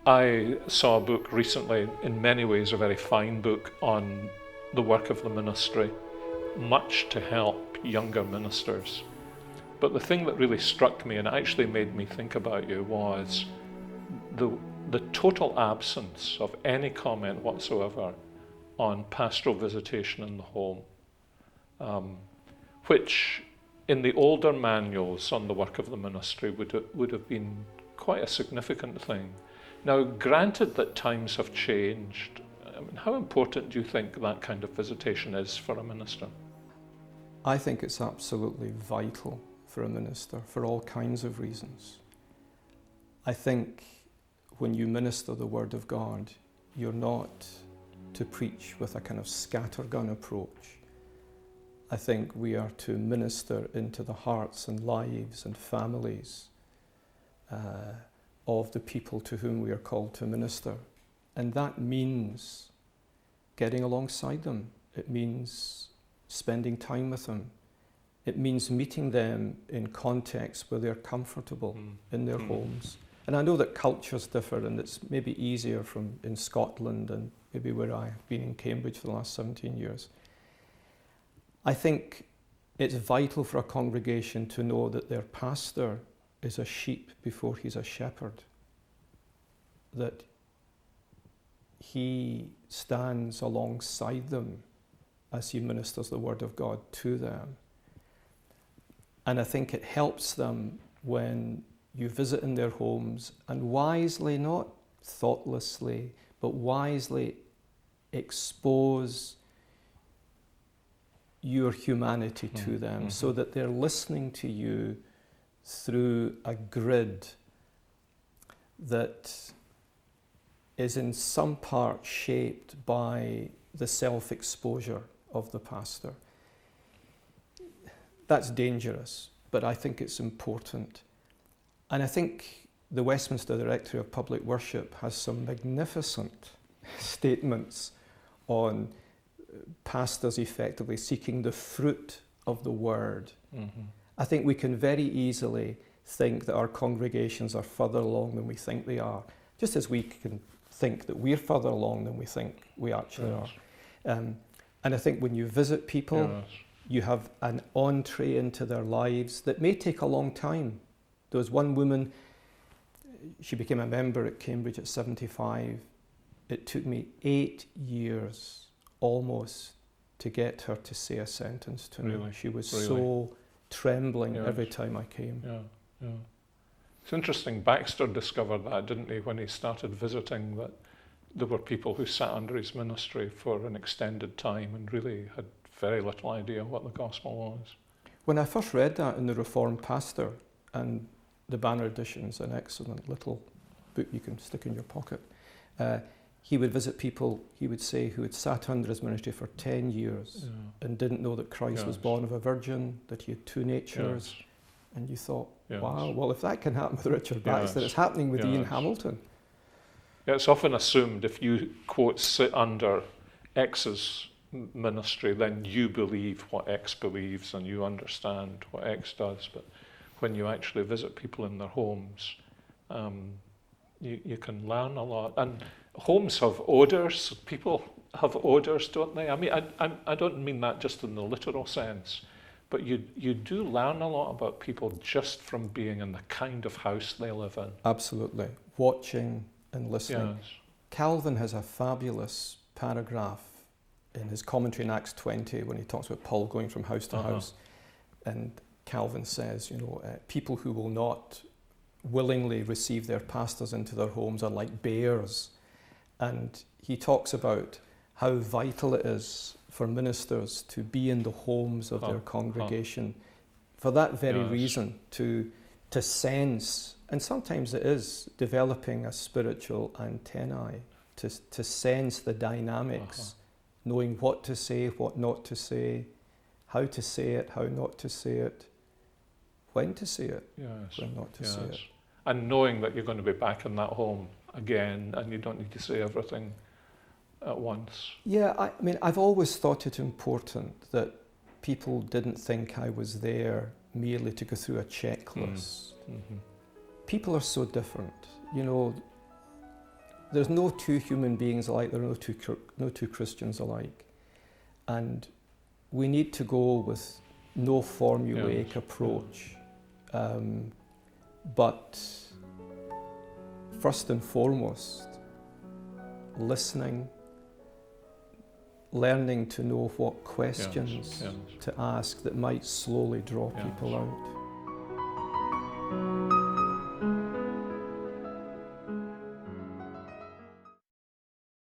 I saw a book recently, in many ways a very fine book, on the work of the ministry, much to help younger ministers. But the thing that really struck me and actually made me think about you was the total absence of any comment whatsoever on pastoral visitation in the home, which in the older manuals on the work of the ministry would have been quite a significant thing. Now, granted that times have changed, I mean, how important do you think that kind of visitation is for a minister? I think it's absolutely vital for a minister for all kinds of reasons. I think when you minister the Word of God, you're not to preach with a kind of scattergun approach. I think we are to minister into the hearts and lives and families of the people to whom we are called to minister. And that means getting alongside them. It means spending time with them. It means meeting them in contexts where they're comfortable in their homes. And I know that cultures differ, and it's maybe easier in Scotland and maybe where I've been in Cambridge for the last 17 years. I think it's vital for a congregation to know that their pastor is a sheep before he's a shepherd, that he stands alongside them as he ministers the Word of God to them. And I think it helps them when you visit in their homes and wisely, not thoughtlessly, but wisely expose your humanity to them so that they're listening to you through a grid that is in some part shaped by the self-exposure of the pastor. That's dangerous, but I think it's important. And I think the Westminster Directory of Public Worship has some magnificent statements on pastors effectively seeking the fruit of the Word. I think we can very easily think that our congregations are further along than we think they are, just as we can think that we're further along than we think we actually are. And I think when you visit people, you have an entree into their lives that may take a long time. There was one woman, she became a member at Cambridge at 75. It took me 8 years almost to get her to say a sentence to me. She was so trembling every time I came. It's interesting, Baxter discovered that, didn't he, when he started visiting, that there were people who sat under his ministry for an extended time and really had very little idea what the gospel was. When I first read that in the Reformed Pastor, and the Banner edition's an excellent little book you can stick in your pocket, he would visit people, he would say, who had sat under his ministry for 10 years and didn't know that Christ was born of a virgin, that he had two natures. And you thought, wow, well, if that can happen with Richard Baxter, it's happening with Ian Hamilton. Yeah, it's often assumed if you, quote, sit under X's ministry, then you believe what X believes and you understand what X does. But when you actually visit people in their homes, you can learn a lot. And homes have odours. People have odours, don't they? I mean, I don't mean that just in the literal sense, but you do learn a lot about people just from being in the kind of house they live in. Absolutely. Watching and listening. Yes. Calvin has a fabulous paragraph in his commentary in Acts 20 when he talks about Paul going from house to house. And Calvin says, people who will not willingly receive their pastors into their homes are like bears. And he talks about how vital it is for ministers to be in the homes of their congregation for that very reason, to sense, and sometimes it is developing a spiritual antennae, to sense the dynamics, knowing what to say, what not to say, how to say it, how not to say it, when to say it, when not to say it. And knowing that you're going to be back in that home again and you don't need to say everything at once. Yeah, I mean, I've always thought it important that people didn't think I was there merely to go through a checklist. People are so different. there's no two human beings alike, there are no two Christians alike. And we need to go with no formulaic approach, but first and foremost, listening, learning to know what questions to ask that might slowly draw people out.